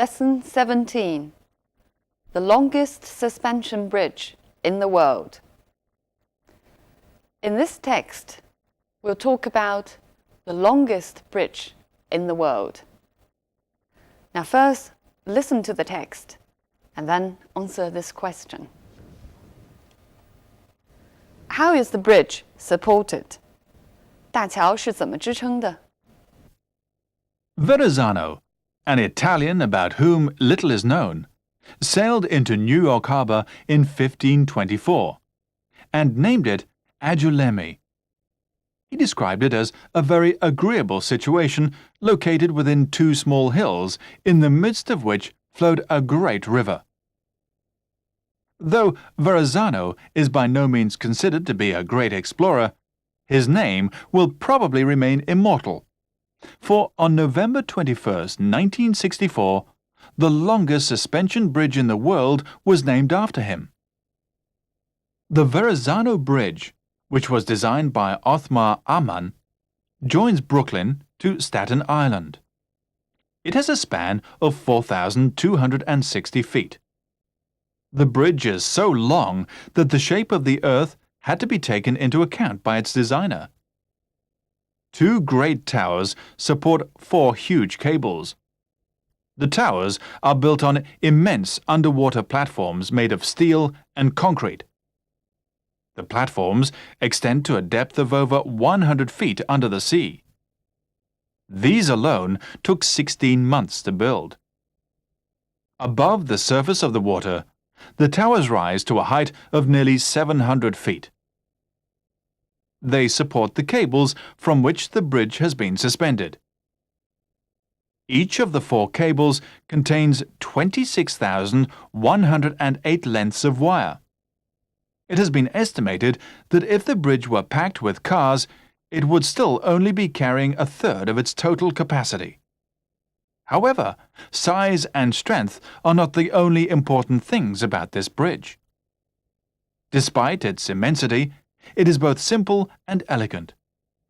Lesson 17. The longest suspension bridge in the world. In this text, we'll talk about the longest bridge in the world. Now first, listen to the text, and then answer this question. How is the bridge supported? 大桥是怎么支撑的？ Verrazzano, an Italian about whom little is known, sailed into New York Harbor in 1524 and named it Aggiulemi. He described it as a very agreeable situation located within two small hills, in the midst of which flowed a great river. Though Verrazzano is by no means considered to be a great explorer, his name will probably remain immortal. For on November 21st, 1964, the longest suspension bridge in the world was named after him. The Verrazzano Bridge, which was designed by Othmar Ammann, joins Brooklyn to Staten Island. It has a span of 4,260 feet. The bridge is so long that the shape of the Earth had to be taken into account by its designer. Two great towers support four huge cables. The towers are built on immense underwater platforms made of steel and concrete. The platforms extend to a depth of over 100 feet under the sea. These alone took 16 months to build. Above the surface of the water, the towers rise to a height of nearly 700 feet. They support the cables from which the bridge has been suspended. Each of the four cables contains 26,108 lengths of wire. It has been estimated that if the bridge were packed with cars, it would still only be carrying a third of its total capacity. However, size and strength are not the only important things about this bridge. Despite its immensity, it is both simple and elegant,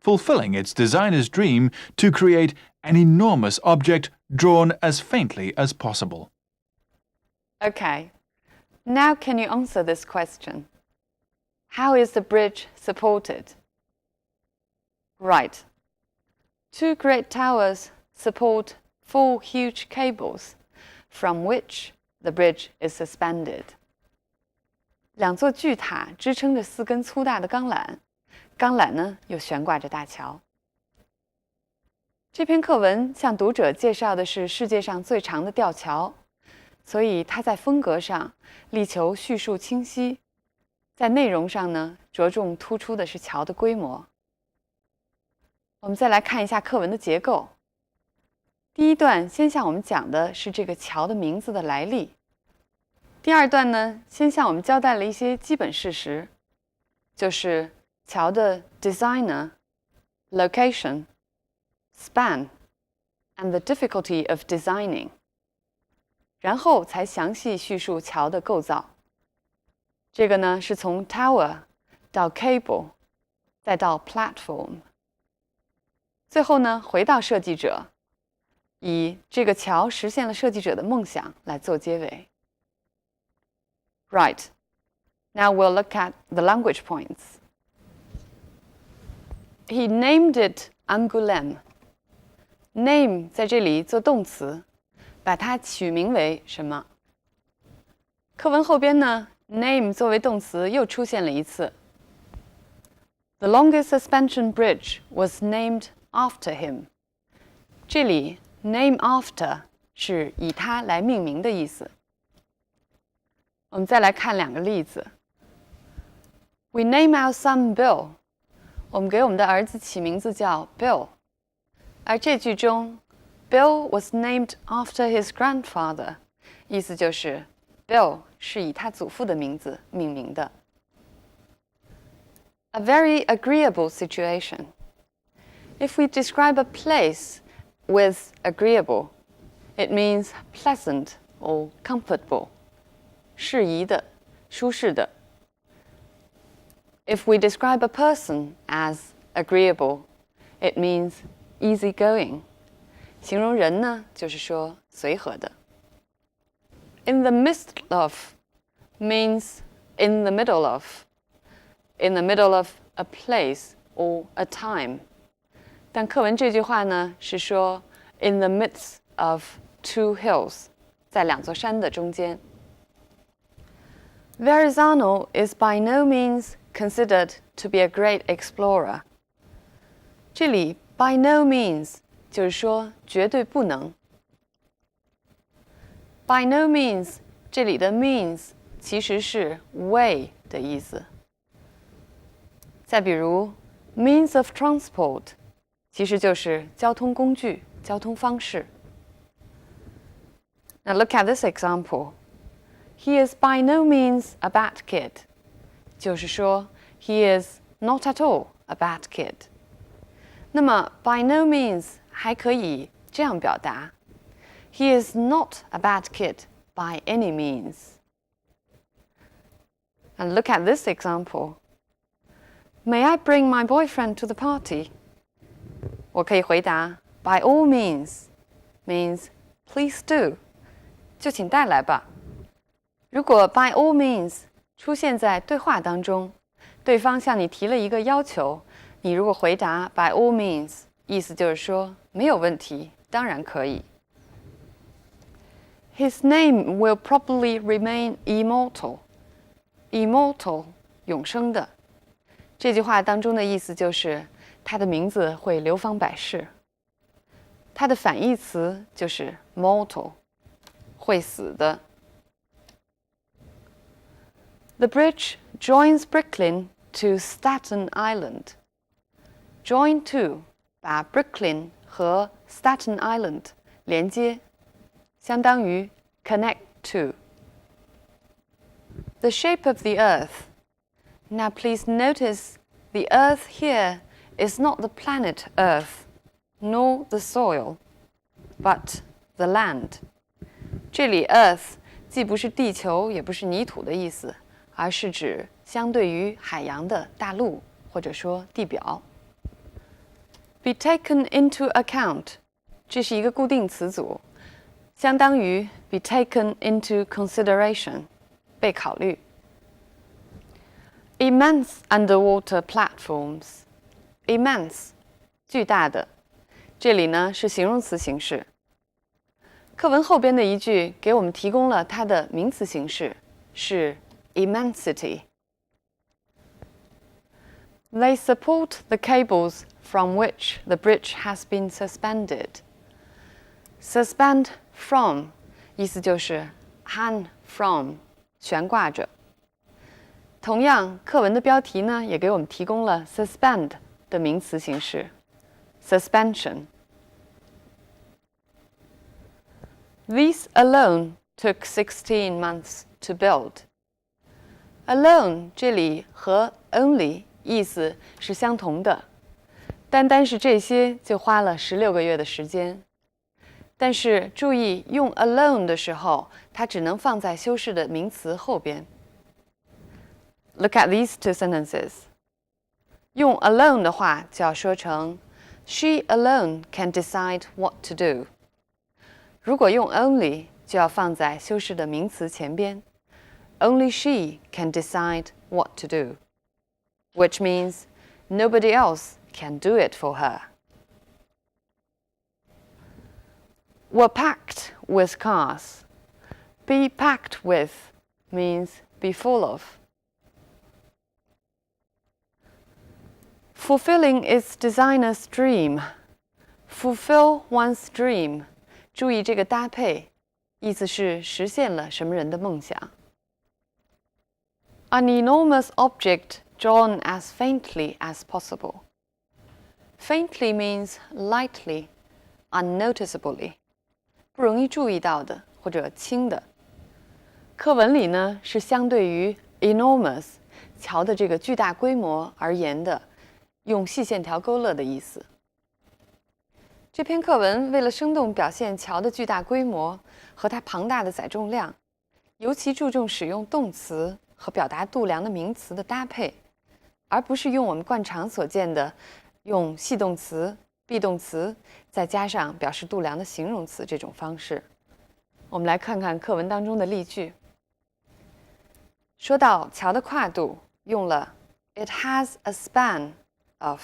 fulfilling its designer's dream to create an enormous object drawn as faintly as possible. Okay, now can you answer this question? How is the bridge supported? Right. Two great towers support four huge cables, from which the bridge is suspended. 两座巨塔支撑着四根粗大的钢缆，钢缆呢又悬挂着大桥。这篇课文向读者介绍的是世界上最长的吊桥，所以它在风格上力求叙述清晰，在内容上呢着重突出的是桥的规模。我们再来看一下课文的结构。第一段先向我们讲的是这个桥的名字的来历。第二段呢，先向我们交代了一些基本事实，就是桥的 designer、location、span and the difficulty of designing， 然后才详细叙述桥的构造。这个呢是从 tower 到 cable， 再到 platform， 最后呢回到设计者，以这个桥实现了设计者的梦想来做结尾。Right. Now we'll look at the language points. He named it Angoulême. Name 在这里做动词，把它取名为什么？课文后边呢 ，name 作为动词又出现了一次。The longest suspension bridge was named after him. 这里 name after 是以它来命名的意思。我们再来看两个例子。We name our son Bill. 我们给我们的儿子起名字叫 Bill。而这句中 Bill was named after his grandfather， 意思就是 Bill 是以他祖父的名字命名的。A very agreeable situation. If we describe a place with agreeable, it means pleasant or comfortable. 适宜的、舒适的。If we describe a person as agreeable, it means easygoing. 形容人呢，就是说随和的。In the midst of means in the middle of, in the middle of a place or a time. 但课文这句话呢是说 in the midst of two hills， 在两座山的中间。Verrazano is by no means considered to be a great explorer. 这里 by no means 就是说绝对不能。By no means 这里的 means 其实是 way 的意思。再比如 means of transport 其实就是交通工具、交通方式。Now look at this example. He is by no means a bad kid. 就是说 he is not at all a bad kid. 那么 by no means 还可以这样表达 He is not a bad kid by any means. And look at this example. May I bring my boyfriend to the party? 我可以回答 by all means means please do. 就请带来吧。如果 by all means 出现在对话当中，对方向你提了一个要求，你如果回答 by all means， 意思就是说没有问题，当然可以。His name will probably remain immortal. Immortal 永生的。这句话当中的意思就是他的名字会流芳百世。它的反义词就是 mortal， 会死的。The bridge joins Brooklyn to Staten Island. Join to 把 Brooklyn 和 Staten Island 连接，相当于 connect to. The shape of the earth. Now please notice the earth here is not the planet Earth, nor the soil, but the land. 这里 earth 既不是地球，也不是泥土的意思，而是指相对于海洋的大陆，或者说地表。Be taken into account， 这是一个固定词组，相当于 be taken into consideration， 被考虑。Immense underwater platforms. Immense 巨大的，这里呢是形容词形式。课文后边的一句给我们提供了它的名词形式，是 immensity. They support the cables from which the bridge has been suspended. Suspend from 意思就是 hang from 悬挂着。同样，课文的标题呢也给我们提供了 suspend 的名词形式 suspension. These alone took 16 months to build. Alone 这里和 only 意思是相同的，单单是这些就花了16个月的时间。但是注意用 alone 的时候，它只能放在修饰的名词后边。Look at these two sentences. 用 alone 的话就要说成 She alone can decide what to do. 如果用 only 就要放在修饰的名词前边 Only she can decide what to do, which means nobody else can do it for her. Were packed with cars. Be packed with means be full of. Fulfilling its designer's dream. Fulfill one's dream. 注意这个搭配，意思是实现了什么人的梦想。An enormous object drawn as faintly as possible. Faintly means lightly, unnoticeably. 不容易注意到的或者轻的。课文里呢是相对于 enormous 桥的这个巨大规模而言的，用细线条勾勒的意思。这篇课文为了生动表现桥的巨大规模和它庞大的载重量，尤其注重使用动词和表达度量的名词的搭配，而不是用我们惯常所见的用系动词、be动词再加上表示度量的形容词这种方式。我们来看看课文当中的例句。说到桥的跨度，用了 It has a span of。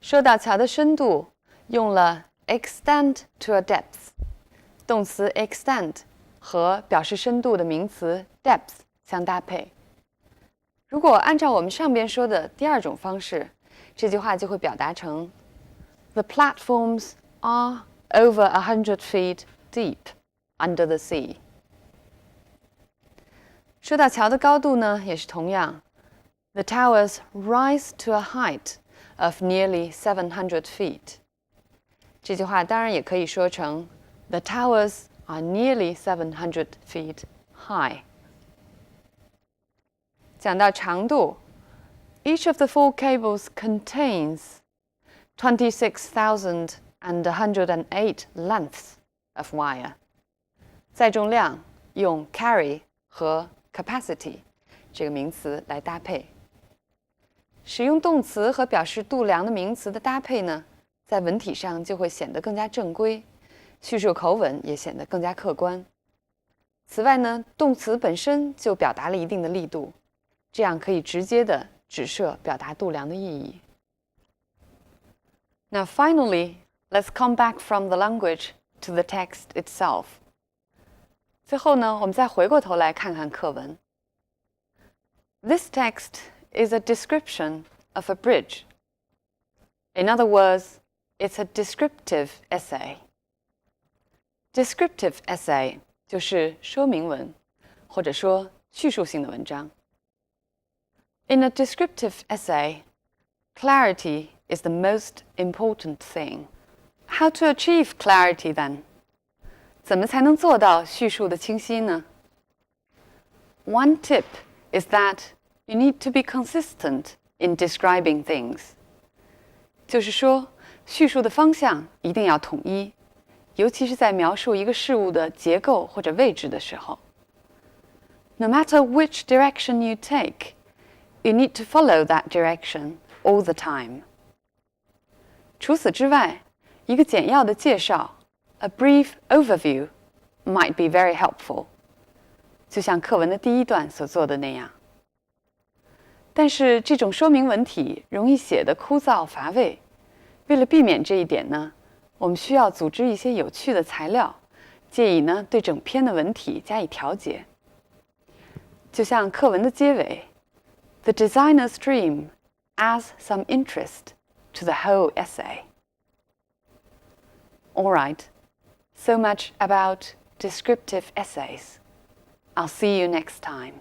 说到桥的深度，用了 extend to a depth。动词 extend 和表示深度的名词 depth 相搭配。如果按照我们上边说的第二种方式，这句话就会表达成 The platforms are over 100 feet deep under the sea。说到桥的高度呢，也是同样 The towers rise to a height of nearly 700 feet。这句话当然也可以说成 The towers are nearly 700 feet high。讲到长度 Each of the 4 cables contains 26,108 lengths of wire。载重量用 carry 和 capacity 这个名词来搭配。使用动词和表示度量的名词的搭配呢，在文体上就会显得更加正规，叙述口吻也显得更加客观。此外呢，动词本身就表达了一定的力度，这样可以直接的指涉表达度量的意义。Now finally, let's come back from the language to the text itself. 最后呢，我们再回过头来看看课文。This text is a description of a bridge. In other words, it's a descriptive essay. Descriptive essay 就是说明文，或者说叙述性的文章。In a descriptive essay, clarity is the most important thing. How to achieve clarity then? 怎么才能做到叙述的清晰呢？ One tip is that you need to be consistent in describing things. 就是说，叙述的方向一定要统一，尤其是在描述一个事物的结构或者位置的时候。No matter which direction you take, you need to follow that direction all the time. 除此之外，一个简要的介绍 a brief overview might be very helpful. 就像课文的第一段所做的那样。但是这种说明文体容易写得枯燥乏味，为了避免这一点呢，我们需要组织一些有趣的材料，借以呢对整篇的文体加以调节。就像课文的结尾 The designer's dream adds some interest to the whole essay. All right, so much about descriptive essays. I'll see you next time.